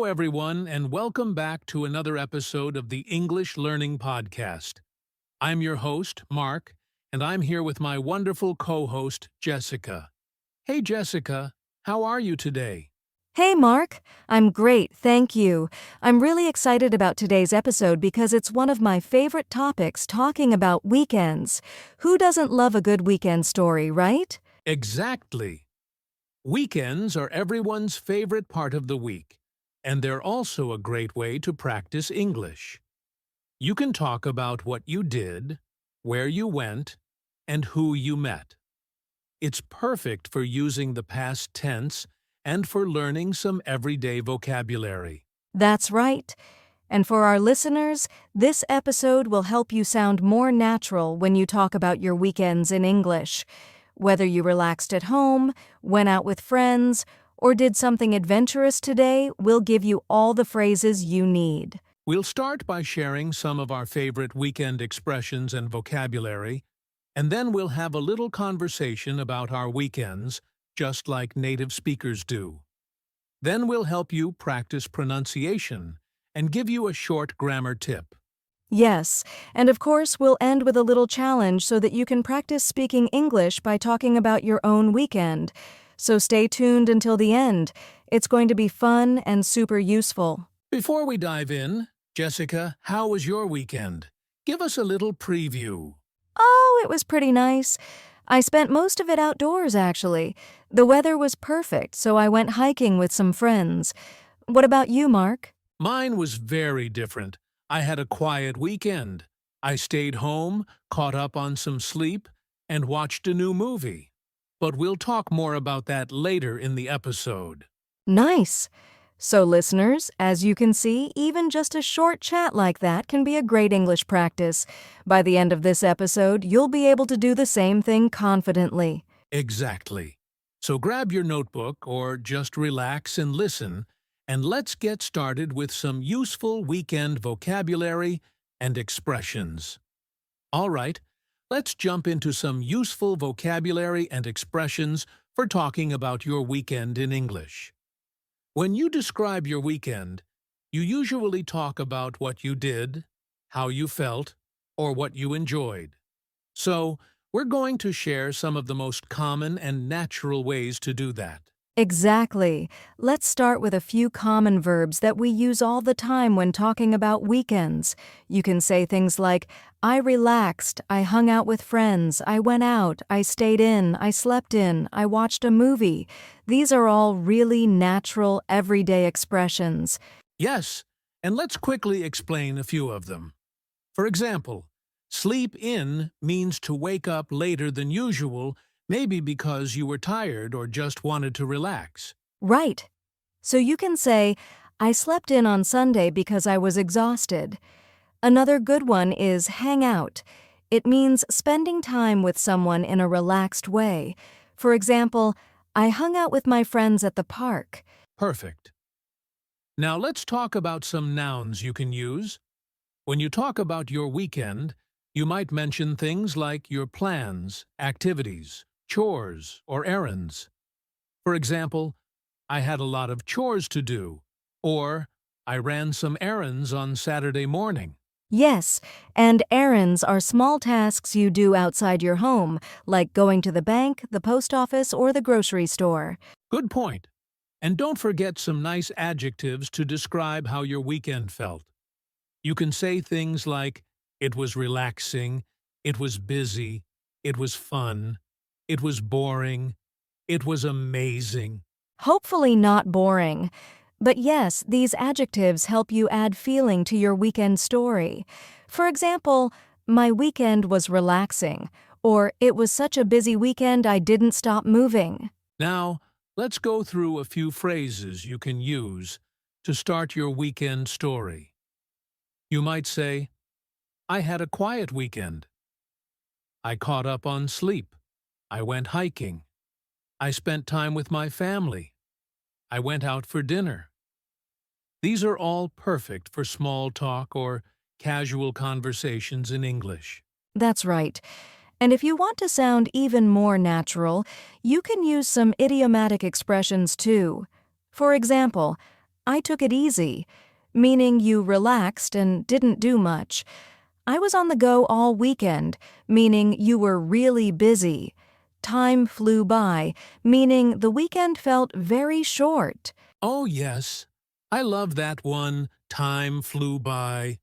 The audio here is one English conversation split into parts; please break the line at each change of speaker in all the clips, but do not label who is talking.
Hello, everyone, and welcome back to another episode of the English Learning Podcast. I'm your host, Mark, and I'm here with my wonderful co-host, Jessica. Hey, Jessica, how are you today?
Hey, Mark. I'm great, thank you. I'm really excited about today's episode because it's one of my favorite topics talking about weekends. Who doesn't love a good weekend story, right?
Exactly. Weekends are everyone's favorite part of the week, and they're also a great way to practice English. You can talk about what you did, where you went, and who you met. It's perfect for using the past tense and for learning some everyday vocabulary.
That's right. And for our listeners, this episode will help you sound more natural when you talk about your weekends in English. Whether you relaxed at home, went out with friends, or did something adventurous today, we'll give you all the phrases you need.
We'll start by sharing some of our favorite weekend expressions and vocabulary, and then we'll have a little conversation about our weekends, just like native speakers do. Then we'll help you practice pronunciation and give you a short grammar tip.
Yes, and of course, we'll end with a little challenge so that you can practice speaking English by talking about your own weekend. So stay tuned until the end. It's going to be fun and super useful.
Before we dive in, Jessica, how was your weekend? Give us a little preview.
Oh, it was pretty nice. I spent most of it outdoors, actually. The weather was perfect, so I went hiking with some friends. What about you, Mark?
Mine was very different. I had a quiet weekend. I stayed home, caught up on some sleep, and watched a new movie. But we'll talk more about that later in the episode.
Nice. So, listeners, as you can see, even just a short chat like that can be a great English practice. By the end of this episode, you'll be able to do the same thing confidently.
Exactly. So grab your notebook or just relax and listen, and let's get started with some useful weekend vocabulary and expressions. All right, let's jump into some useful vocabulary and expressions for talking about your weekend in English. When you describe your weekend, you usually talk about what you did, how you felt, or what you enjoyed. So, we're going to share some of the most common and natural ways to do that.
Exactly. Let's start with a few common verbs that we use all the time when talking about weekends. You can say things like, I relaxed, I hung out with friends, I went out, I stayed in, I slept in, I watched a movie. These are all really natural, everyday expressions.
Yes, and let's quickly explain a few of them. For example, sleep in means to wake up later than usual, maybe because you were tired or just wanted to relax.
Right. So you can say, I slept in on Sunday because I was exhausted. Another good one is hang out. It means spending time with someone in a relaxed way. For example, I hung out with my friends at the park.
Perfect. Now let's talk about some nouns you can use. When you talk about your weekend, you might mention things like your plans, activities, chores, or errands. For example, I had a lot of chores to do, or I ran some errands on Saturday morning.
Yes, and errands are small tasks you do outside your home, like going to the bank, the post office, or the grocery store.
Good point. And don't forget some nice adjectives to describe how your weekend felt. You can say things like, it was relaxing, it was busy, it was fun, it was boring, it was amazing.
Hopefully not boring. But yes, these adjectives help you add feeling to your weekend story. For example, my weekend was relaxing, or it was such a busy weekend I didn't stop moving.
Now, let's go through a few phrases you can use to start your weekend story. You might say, I had a quiet weekend. I caught up on sleep. I went hiking. I spent time with my family. I went out for dinner. These are all perfect for small talk or casual conversations in English.
That's right. And if you want to sound even more natural, you can use some idiomatic expressions too. For example, I took it easy, meaning you relaxed and didn't do much. I was on the go all weekend, meaning you were really busy. Time flew by, meaning the weekend felt very short.
Oh, yes. I love that one, time flew by.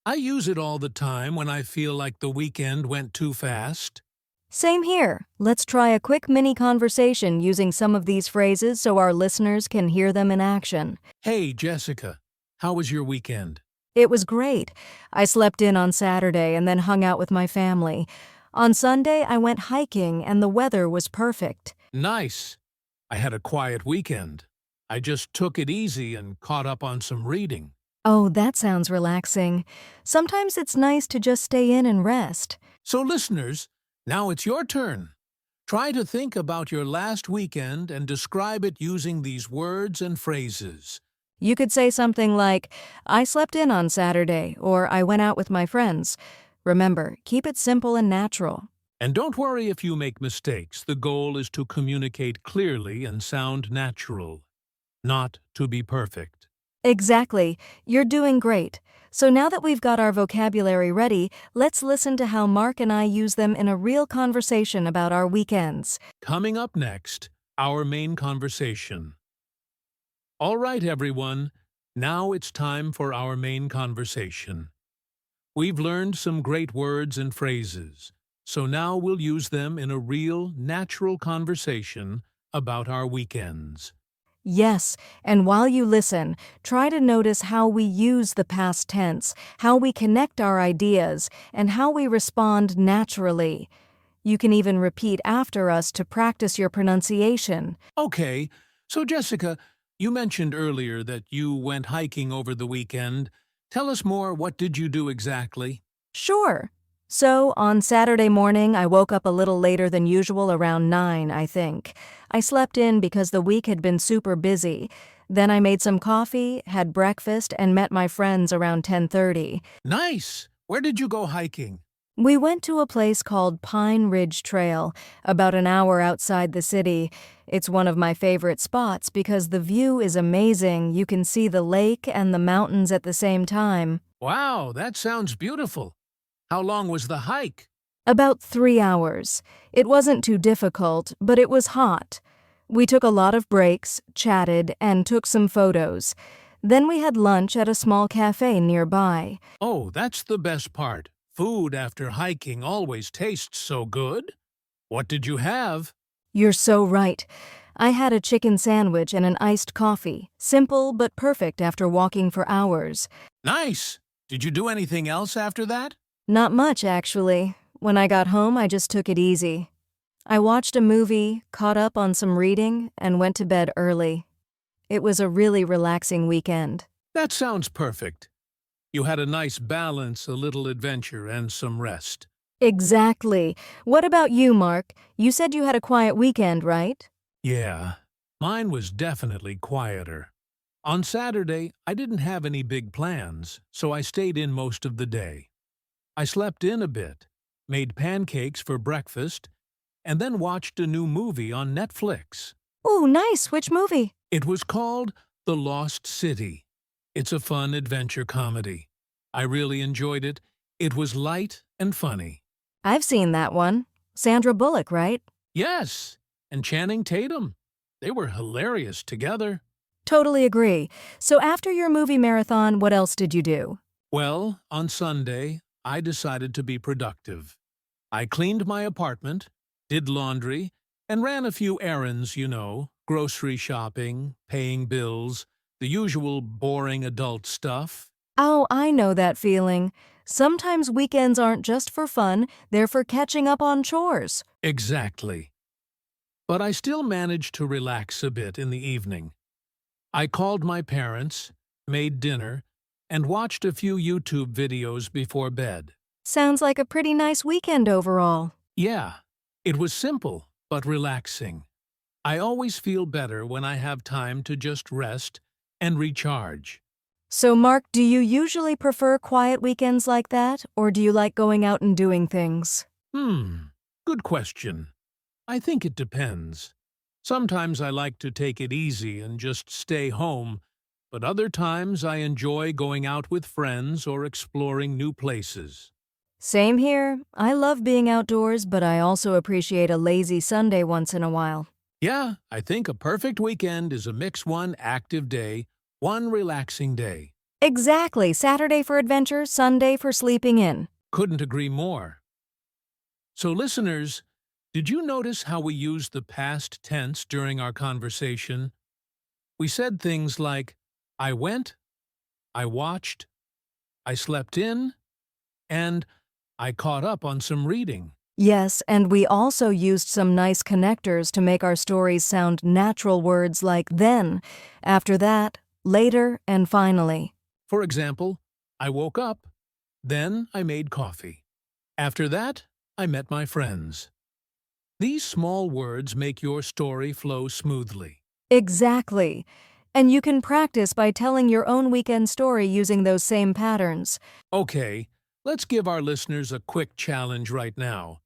I use it all the time when I feel like the weekend went too fast.
Same here. Let's try a quick mini conversation using some of these phrases so our listeners can hear them in action.
Hey, Jessica, how was your weekend?
It was great. I slept in on Saturday and then hung out with my family. On Sunday, I went hiking and the weather was perfect.
Nice. I had a quiet weekend. I just took it easy and caught up on some reading.
Oh, that sounds relaxing. Sometimes it's nice to just stay in and rest.
So, listeners, now it's your turn. Try to think about your last weekend and describe it using these words and phrases.
You could say something like, I slept in on Saturday, or I went out with my friends. Remember, keep it simple and natural.
And don't worry if you make mistakes. The goal is to communicate clearly and sound natural, not to be perfect.
Exactly. You're doing great. So now that we've got our vocabulary ready, let's listen to how Mark and I use them in a real conversation about our weekends.
Coming up next, our main conversation. All right, everyone. Now it's time for our main conversation. We've learned some great words and phrases, so now we'll use them in a real, natural conversation about our weekends.
Yes, and while you listen, try to notice how we use the past tense, how we connect our ideas, and how we respond naturally. You can even repeat after us to practice your pronunciation.
Okay, so Jessica, you mentioned earlier that you went hiking over the weekend. Tell us more, what did you do exactly?
Sure. So, on Saturday morning, I woke up a little later than usual, around 9, I think. I slept in because the week had been super busy. Then I made some coffee, had breakfast, and met my friends around 10:30.
Nice! Where did you go hiking?
We went to a place called Pine Ridge Trail, about an hour outside the city. It's one of my favorite spots because the view is amazing. You can see the lake and the mountains at the same time.
Wow, that sounds beautiful. How long was the hike?
About 3 hours. It wasn't too difficult, but it was hot. We took a lot of breaks, chatted, and took some photos. Then we had lunch at a small cafe nearby.
Oh, that's the best part. Food after hiking always tastes so good. What did you have?
You're so right. I had a chicken sandwich and an iced coffee. Simple but perfect after walking for hours.
Nice! Did you do anything else after that?
Not much, actually. When I got home, I just took it easy. I watched a movie, caught up on some reading, and went to bed early. It was a really relaxing weekend.
That sounds perfect. You had a nice balance, a little adventure, and some rest.
Exactly. What about you, Mark? You said you had a quiet weekend, right?
Yeah, mine was definitely quieter. On Saturday, I didn't have any big plans, so I stayed in most of the day. I slept in a bit, made pancakes for breakfast, and then watched a new movie on Netflix.
Ooh, nice. Which movie?
It was called The Lost City. It's a fun adventure comedy. I really enjoyed it. It was light and funny.
I've seen that one. Sandra Bullock, right?
Yes, and Channing Tatum. They were hilarious together.
Totally agree. So after your movie marathon, what else did you do?
Well, on Sunday, I decided to be productive. I cleaned my apartment, did laundry, and ran a few errands, grocery shopping, paying bills, the usual boring adult stuff.
Oh, I know that feeling. Sometimes weekends aren't just for fun, they're for catching up on chores.
Exactly. But I still managed to relax a bit in the evening. I called my parents, made dinner, and watched a few YouTube videos before bed.
Sounds like a pretty nice weekend overall.
Yeah, it was simple but relaxing. I always feel better when I have time to just rest and recharge.
So, Mark, do you usually prefer quiet weekends like that, or do you like going out and doing things?
Good question. I think it depends. Sometimes I like to take it easy and just stay home, but other times I enjoy going out with friends or exploring new places.
Same here. I love being outdoors, but I also appreciate a lazy Sunday once in a while.
Yeah, I think a perfect weekend is a mix: one active day, one relaxing day.
Exactly. Saturday for adventure, Sunday for sleeping in.
Couldn't agree more. So listeners, did you notice how we used the past tense during our conversation? We said things like, I went, I watched, I slept in, and I caught up on some reading.
Yes, and we also used some nice connectors to make our stories sound natural words like then, after that, later, and finally.
For example, I woke up, then I made coffee. After that, I met my friends. These small words make your story flow smoothly.
Exactly. And you can practice by telling your own weekend story using those same patterns.
Okay, let's give our listeners a quick challenge right now.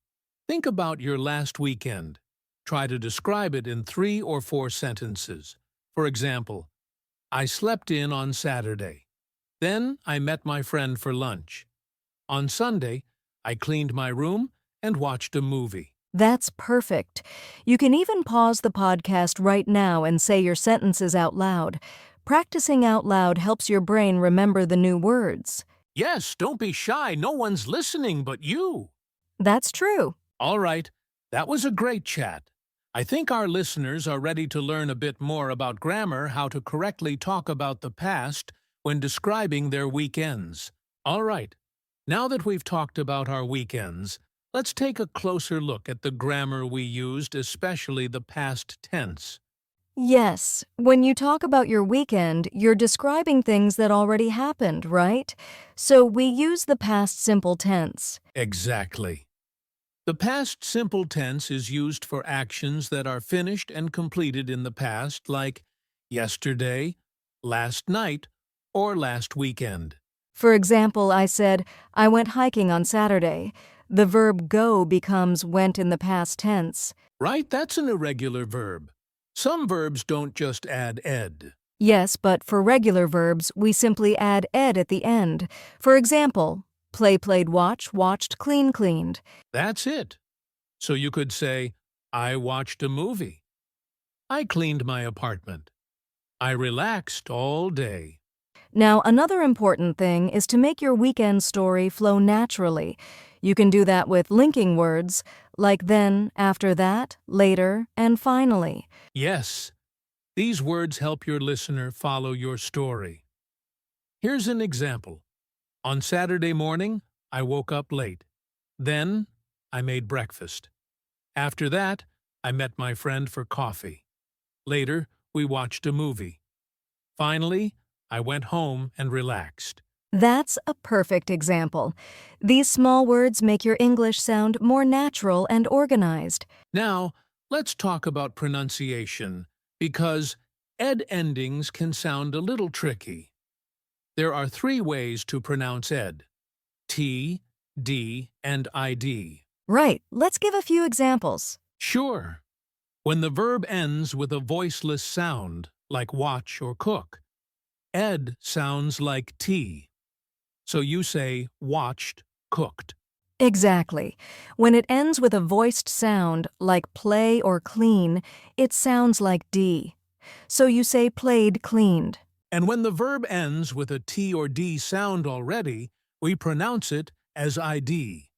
Think about your last weekend. Try to describe it in 3 or 4 sentences. For example, I slept in on Saturday. Then I met my friend for lunch. On Sunday, I cleaned my room and watched a movie.
That's perfect. You can even pause the podcast right now and say your sentences out loud. Practicing out loud helps your brain remember the new words.
Yes, don't be shy. No one's listening but you.
That's true.
All right, that was a great chat. I think our listeners are ready to learn a bit more about grammar, how to correctly talk about the past when describing their weekends. All right, now that we've talked about our weekends, let's take a closer look at the grammar we used, especially the past tense.
Yes, when you talk about your weekend, you're describing things that already happened, right? So we use the past simple tense.
Exactly. The past simple tense is used for actions that are finished and completed in the past, like yesterday, last night, or last weekend.
For example, I said, I went hiking on Saturday. The verb go becomes went in the past tense.
Right? That's an irregular verb. Some verbs don't just add ed.
Yes, but for regular verbs, we simply add ed at the end. For example, play played watch, watched clean cleaned.
That's it. So you could say, I watched a movie. I cleaned my apartment. I relaxed all day.
Now, another important thing is to make your weekend story flow naturally. You can do that with linking words like then, after that, later, and finally.
Yes, these words help your listener follow your story. Here's an example. On Saturday morning, I woke up late. Then, I made breakfast. After that, I met my friend for coffee. Later, we watched a movie. Finally, I went home and relaxed.
That's a perfect example. These small words make your English sound more natural and organized.
Now, let's talk about pronunciation, because ed endings can sound a little tricky. There are 3 ways to pronounce ed: T, D, and ID.
Right, let's give a few examples.
Sure. When the verb ends with a voiceless sound, like watch or cook, ed sounds like T. So you say watched, cooked.
Exactly. When it ends with a voiced sound, like play or clean, it sounds like D. So you say played, cleaned.
And when the verb ends with a T or D sound already, we pronounce it as ID.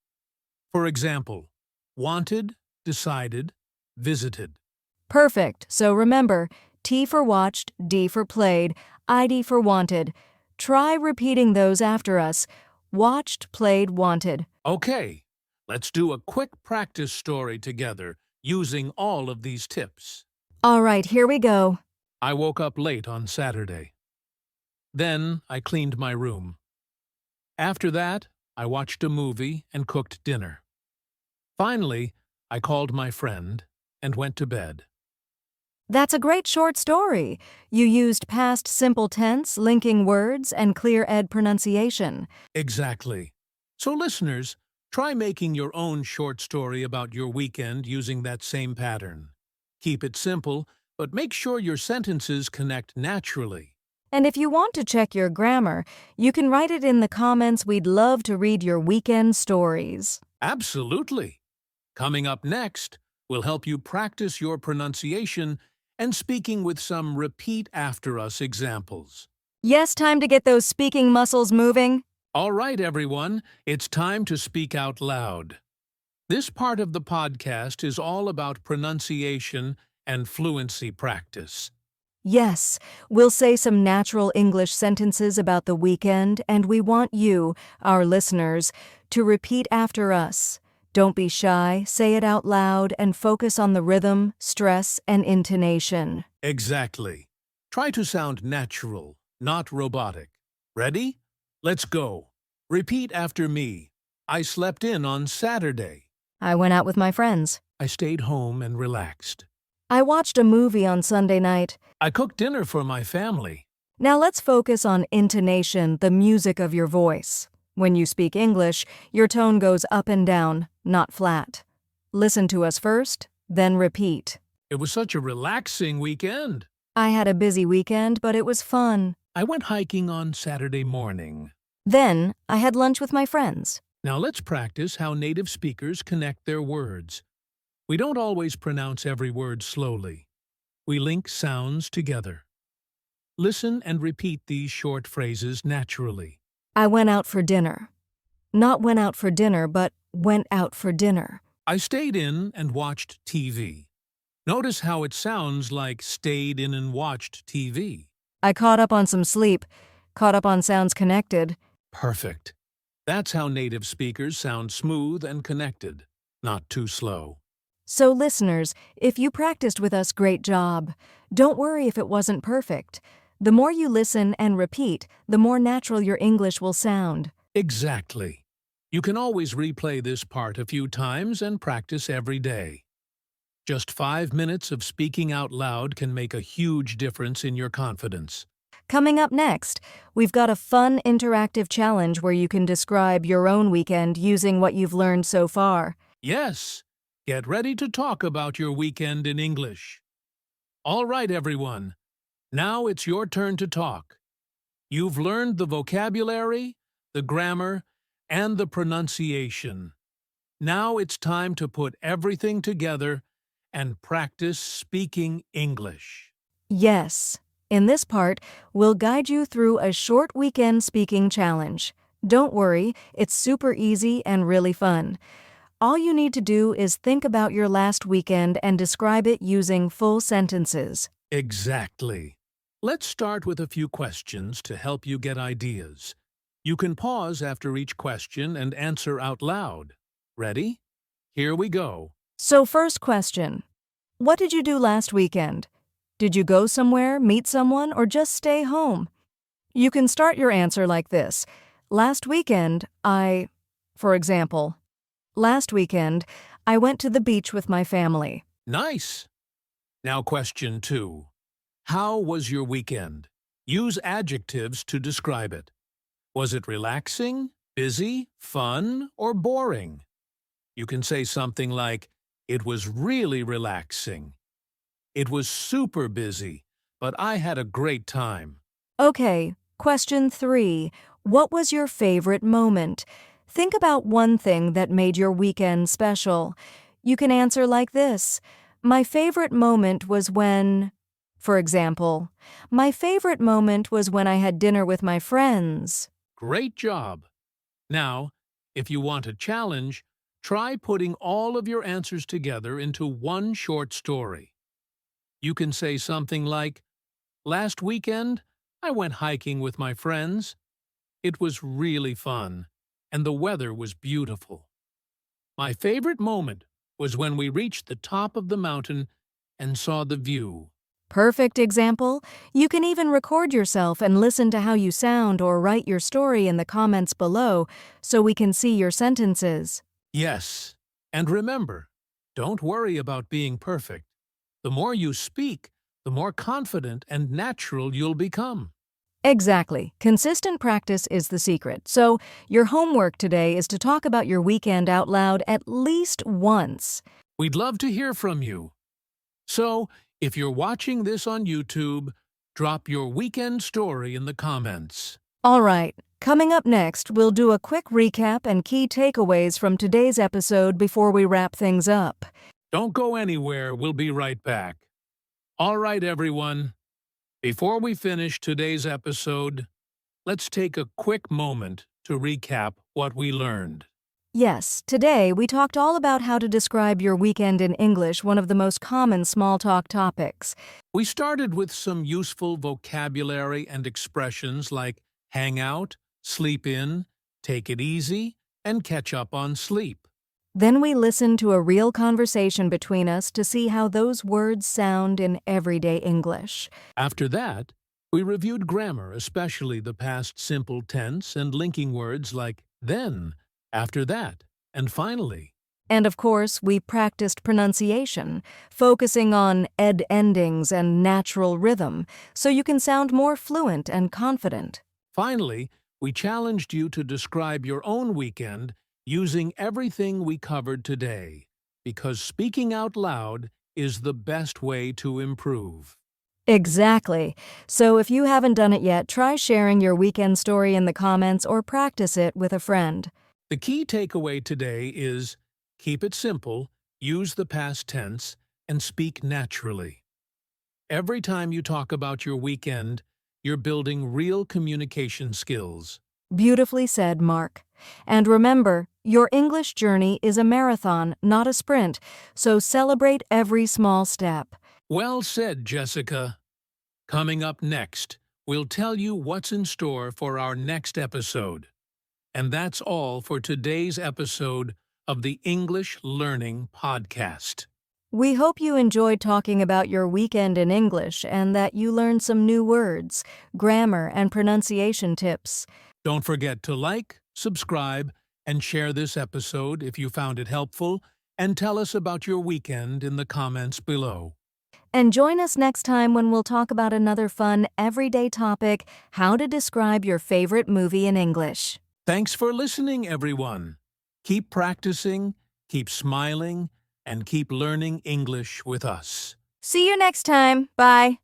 For example, wanted, decided, visited.
Perfect. So remember, T for watched, D for played, ID for wanted. Try repeating those after us. Watched, played, wanted.
Okay, let's do a quick practice story together using all of these tips.
All right, here we go.
I woke up late on Saturday. Then I cleaned my room. After that, I watched a movie and cooked dinner. Finally, I called my friend and went to bed.
That's a great short story. You used past simple tense, linking words, and clear ed pronunciation.
Exactly. So listeners, try making your own short story about your weekend using that same pattern. Keep it simple, but make sure your sentences connect naturally.
And if you want to check your grammar, you can write it in the comments. We'd love to read your weekend stories.
Absolutely. Coming up next, we'll help you practice your pronunciation and speaking with some repeat after us examples.
Yes, time to get those speaking muscles moving.
All right, everyone, it's time to speak out loud. This part of the podcast is all about pronunciation and fluency practice.
Yes, we'll say some natural English sentences about the weekend, and we want you, our listeners, to repeat after us. Don't be shy, say it out loud, and focus on the rhythm, stress, and intonation.
Exactly. Try to sound natural, not robotic. Ready? Let's go. Repeat after me. I slept in on Saturday.
I went out with my friends.
I stayed home and relaxed.
I watched a movie on Sunday night.
I cooked dinner for my family.
Now let's focus on intonation, the music of your voice. When you speak English, your tone goes up and down, not flat. Listen to us first, then repeat.
It was such a relaxing weekend.
I had a busy weekend, but it was fun.
I went hiking on Saturday morning.
Then, I had lunch with my friends.
Now let's practice how native speakers connect their words. We don't always pronounce every word slowly. We link sounds together. Listen and repeat these short phrases naturally.
I went out for dinner. Not went out for dinner, but went out for dinner.
I stayed in and watched TV. Notice how it sounds like stayed in and watched TV.
I caught up on some sleep. Caught up on sounds connected.
Perfect. That's how native speakers sound smooth and connected, not too slow.
So listeners, if you practiced with us, great job. Don't worry if it wasn't perfect. The more you listen and repeat, the more natural your English will sound.
Exactly. You can always replay this part a few times and practice every day. Just 5 minutes of speaking out loud can make a huge difference in your confidence.
Coming up next, we've got a fun interactive challenge where you can describe your own weekend using what you've learned so far.
Yes, get ready to talk about your weekend in English. All right, everyone. Now it's your turn to talk. You've learned the vocabulary, the grammar, and the pronunciation. Now it's time to put everything together and practice speaking English.
Yes. In this part, we'll guide you through a short weekend speaking challenge. Don't worry, it's super easy and really fun. All you need to do is think about your last weekend and describe it using full sentences.
Exactly. Let's start with a few questions to help you get ideas. You can pause after each question and answer out loud. Ready? Here we go.
So first question, what did you do last weekend? Did you go somewhere, meet someone, or just stay home? You can start your answer like this. Last weekend, for example, last weekend, I went to the beach with my family.
Nice. Now question 2. How was your weekend? Use adjectives to describe it. Was it relaxing, busy, fun, or boring? You can say something like, it was really relaxing. It was super busy, but I had a great time.
Okay, question 3. What was your favorite moment? Think about one thing that made your weekend special. You can answer like this. My favorite moment was when... For example, my favorite moment was when I had dinner with my friends.
Great job. Now, if you want a challenge, try putting all of your answers together into one short story. You can say something like, last weekend, I went hiking with my friends. It was really fun, and the weather was beautiful. My favorite moment was when we reached the top of the mountain and saw the view.
Perfect example. You can even record yourself and listen to how you sound or write your story in the comments below so we can see your sentences.
Yes, and remember, don't worry about being perfect. The more you speak, the more confident and natural you'll become.
Exactly. Consistent practice is the secret. So, your homework today is to talk about your weekend out loud at least once.
We'd love to hear from you. So, if you're watching this on YouTube, Drop your weekend story in the comments.
All right, coming up next, we'll do a quick recap and key takeaways from today's episode before we wrap things up.
Don't go anywhere, we'll be right back. All right, everyone. Before we finish today's episode, let's take a quick moment to recap what we learned.
Yes, today we talked all about how to describe your weekend in English, one of the most common small talk topics.
We started with some useful vocabulary and expressions like hang out, sleep in, take it easy, and catch up on sleep.
Then we listened to a real conversation between us to see how those words sound in everyday English.
After that, we reviewed grammar, especially the past simple tense and linking words like then, after that, and finally.
And of course, we practiced pronunciation, focusing on ed endings and natural rhythm, so you can sound more fluent and confident.
Finally, we challenged you to describe your own weekend using everything we covered today, because speaking out loud is the best way to improve.
Exactly. So if you haven't done it yet, try sharing your weekend story in the comments or practice it with a friend.
The key takeaway today is keep it simple, use the past tense, and speak naturally. Every time you talk about your weekend, you're building real communication skills.
Beautifully said, Mark. And remember, your English journey is a marathon, not a sprint, so celebrate every small step.
Well said, Jessica. Coming up next, we'll tell you what's in store for our next episode. And that's all for today's episode of the English Learning Podcast.
We hope you enjoyed talking about your weekend in English and that you learned some new words, grammar, and pronunciation tips.
Don't forget to like, subscribe, and share this episode if you found it helpful, and tell us about your weekend in the comments below.
And join us next time when we'll talk about another fun, everyday topic, how to describe your favorite movie in English.
Thanks for listening, everyone. Keep practicing, keep smiling, and keep learning English with us.
See you next time. Bye.